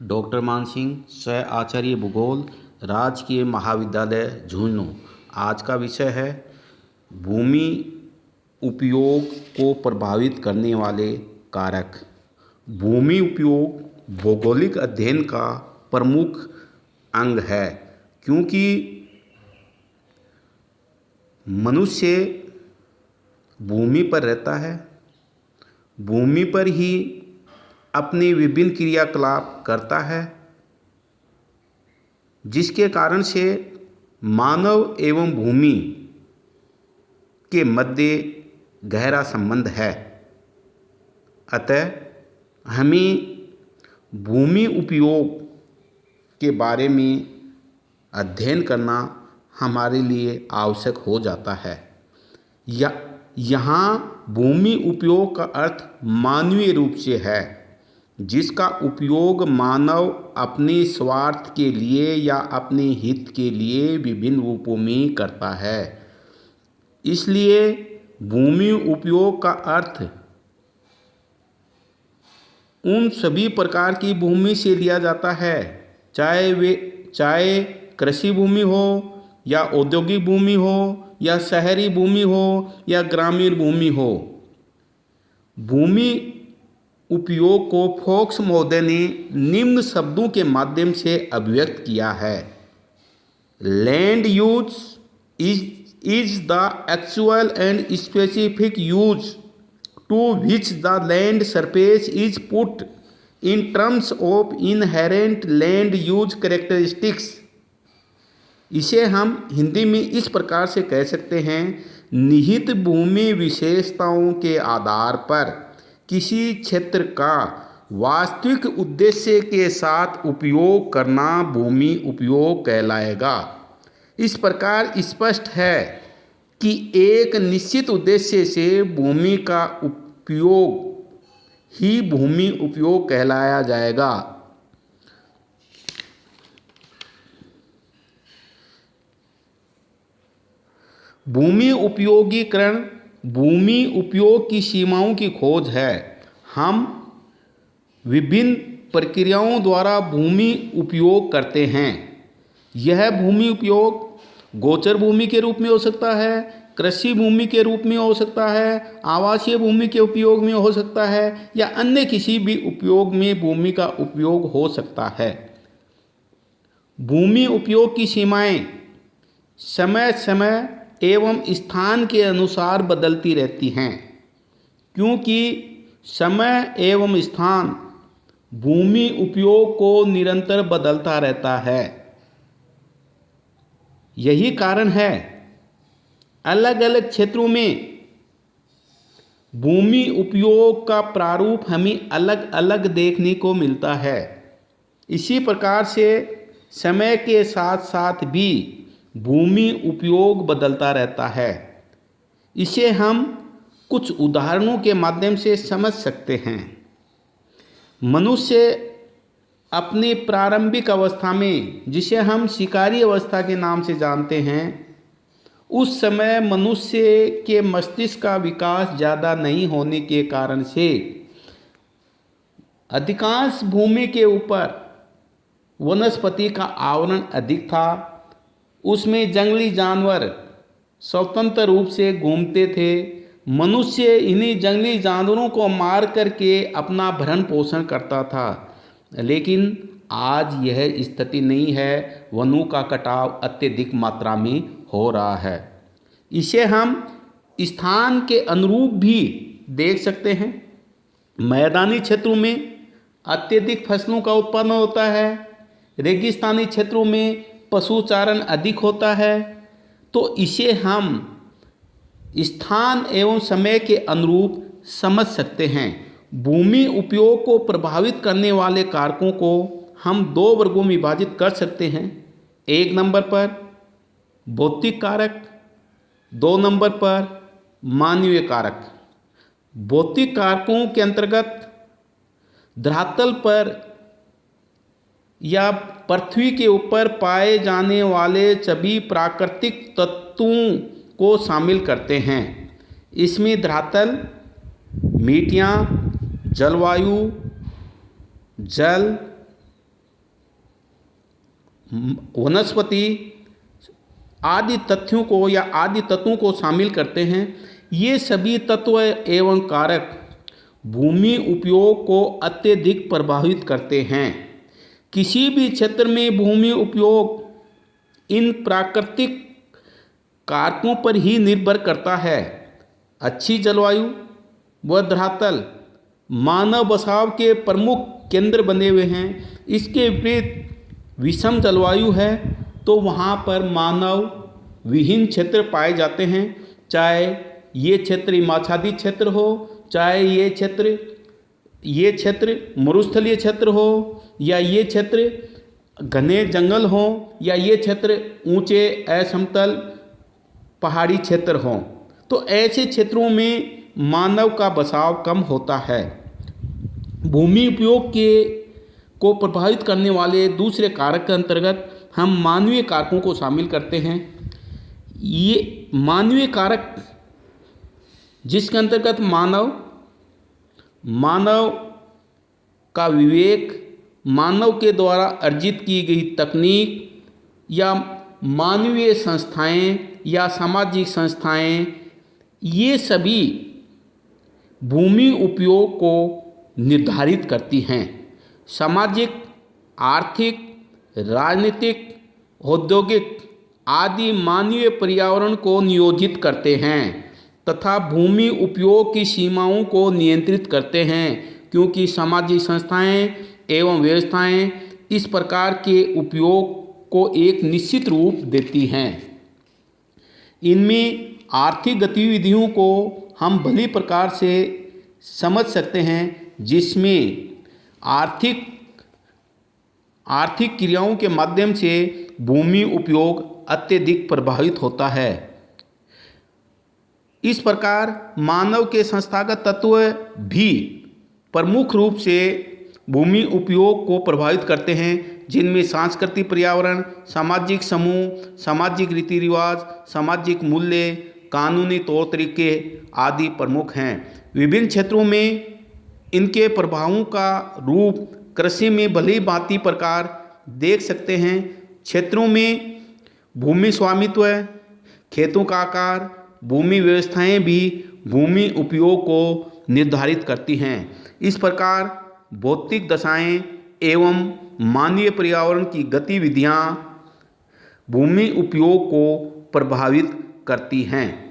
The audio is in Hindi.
डॉक्टर मान सिंह, सह आचार्य भूगोल, राजकीय महाविद्यालय झुंझुनू। आज का विषय है भूमि उपयोग को प्रभावित करने वाले कारक। भूमि उपयोग भौगोलिक अध्ययन का प्रमुख अंग है, क्योंकि मनुष्य भूमि पर रहता है, भूमि पर ही अपनी विभिन्न क्रियाकलाप करता है, जिसके कारण से मानव एवं भूमि के मध्य गहरा संबंध है। अतः हमें भूमि उपयोग के बारे में अध्ययन करना हमारे लिए आवश्यक हो जाता है। यहाँ भूमि उपयोग का अर्थ मानवीय रूप से है, जिसका उपयोग मानव अपने स्वार्थ के लिए या अपने हित के लिए विभिन्न रूपों में करता है। इसलिए भूमि उपयोग का अर्थ उन सभी प्रकार की भूमि से लिया जाता है, चाहे कृषि भूमि हो या औद्योगिक भूमि हो या शहरी भूमि हो या ग्रामीण भूमि हो। भूमि उपयोग को फोक्स महोदय ने निम्न शब्दों के माध्यम से अभिव्यक्त किया है। Land use is the actual and specific use to which the land surface is put in terms of inherent land use characteristics. इसे हम हिंदी में इस प्रकार से कह सकते हैं, निहित भूमि विशेषताओं के आधार पर किसी क्षेत्र का वास्तविक उद्देश्य के साथ उपयोग करना भूमि उपयोग कहलाएगा। इस प्रकार स्पष्ट है कि एक निश्चित उद्देश्य से भूमि का उपयोग ही भूमि उपयोग कहलाया जाएगा। भूमि उपयोगीकरण भूमि उपयोग की सीमाओं की खोज है। हम विभिन्न प्रक्रियाओं द्वारा भूमि उपयोग करते हैं। यह भूमि उपयोग गोचर भूमि के रूप में हो सकता है, कृषि भूमि के रूप में हो सकता है, आवासीय भूमि के उपयोग में हो सकता है या अन्य किसी भी उपयोग में भूमि का उपयोग हो सकता है। भूमि उपयोग की सीमाएं समय समय एवं स्थान के अनुसार बदलती रहती हैं, क्योंकि समय एवं स्थान भूमि उपयोग को निरंतर बदलता रहता है। यही कारण है अलग अलग क्षेत्रों में भूमि उपयोग का प्रारूप हमें अलग अलग देखने को मिलता है। इसी प्रकार से समय के साथ साथ भी भूमि उपयोग बदलता रहता है। इसे हम कुछ उदाहरणों के माध्यम से समझ सकते हैं। मनुष्य अपनी प्रारंभिक अवस्था में, जिसे हम शिकारी अवस्था के नाम से जानते हैं, उस समय मनुष्य के मस्तिष्क का विकास ज़्यादा नहीं होने के कारण से अधिकांश भूमि के ऊपर वनस्पति का आवरण अधिक था। उसमें जंगली जानवर स्वतंत्र रूप से घूमते थे। मनुष्य इन्हीं जंगली जानवरों को मार करके अपना भरण पोषण करता था। लेकिन आज यह स्थिति नहीं है, वनों का कटाव अत्यधिक मात्रा में हो रहा है। इसे हम स्थान के अनुरूप भी देख सकते हैं। मैदानी क्षेत्रों में अत्यधिक फसलों का उत्पन्न होता है, रेगिस्तानी क्षेत्रों में पशुचारण अधिक होता है। तो इसे हम स्थान एवं समय के अनुरूप समझ सकते हैं। भूमि उपयोग को प्रभावित करने वाले कारकों को हम दो वर्गों में विभाजित कर सकते हैं। एक नंबर पर भौतिक कारक, दो नंबर पर मानवीय कारक। भौतिक कारकों के अंतर्गत धरातल पर या पृथ्वी के ऊपर पाए जाने वाले सभी प्राकृतिक तत्वों को शामिल करते हैं। इसमें धरातल, मिट्टियाँ, जलवायु, जल, वनस्पति आदि तथ्यों को या आदि तत्वों को शामिल करते हैं। ये सभी तत्व एवं कारक भूमि उपयोग को अत्यधिक प्रभावित करते हैं। किसी भी क्षेत्र में भूमि उपयोग इन प्राकृतिक कारकों पर ही निर्भर करता है। अच्छी जलवायु व धरातल मानव बसाव के प्रमुख केंद्र बने हुए हैं। इसके विपरीत विषम जलवायु है तो वहाँ पर मानव विहीन क्षेत्र पाए जाते हैं। चाहे ये क्षेत्र हिमाच्छादित क्षेत्र हो, चाहे ये क्षेत्र मरुस्थलीय क्षेत्र हो, या ये क्षेत्र घने जंगल हो, या ये क्षेत्र ऊंचे असमतल पहाड़ी क्षेत्र हों। तो ऐसे क्षेत्रों में मानव का बसाव कम होता है। भूमि उपयोग को प्रभावित करने वाले दूसरे कारक के अंतर्गत हम मानवीय कारकों को शामिल करते हैं। ये मानवीय कारक जिसके अंतर्गत मानव का विवेक, मानव के द्वारा अर्जित की गई तकनीक या मानवीय संस्थाएं या सामाजिक संस्थाएं, ये सभी भूमि उपयोग को निर्धारित करती हैं। सामाजिक, आर्थिक, राजनीतिक, औद्योगिक आदि मानवीय पर्यावरण को नियोजित करते हैं तथा भूमि उपयोग की सीमाओं को नियंत्रित करते हैं, क्योंकि सामाजिक संस्थाएं एवं व्यवस्थाएं इस प्रकार के उपयोग को एक निश्चित रूप देती हैं। इनमें आर्थिक गतिविधियों को हम भली प्रकार से समझ सकते हैं, जिसमें आर्थिक क्रियाओं के माध्यम से भूमि उपयोग अत्यधिक प्रभावित होता है। इस प्रकार मानव के संस्थागत तत्व भी प्रमुख रूप से भूमि उपयोग को प्रभावित करते हैं, जिनमें सांस्कृतिक पर्यावरण, सामाजिक समूह, सामाजिक रीति रिवाज, सामाजिक मूल्य, कानूनी तौर तरीके आदि प्रमुख हैं। विभिन्न क्षेत्रों में इनके प्रभावों का रूप कृषि में भली भांति प्रकार देख सकते हैं। क्षेत्रों में भूमि स्वामित्व, खेतों का आकार, भूमि व्यवस्थाएं भी भूमि उपयोग को निर्धारित करती हैं। इस प्रकार भौतिक दशाएं एवं मानवीय पर्यावरण की गतिविधियां भूमि उपयोग को प्रभावित करती हैं।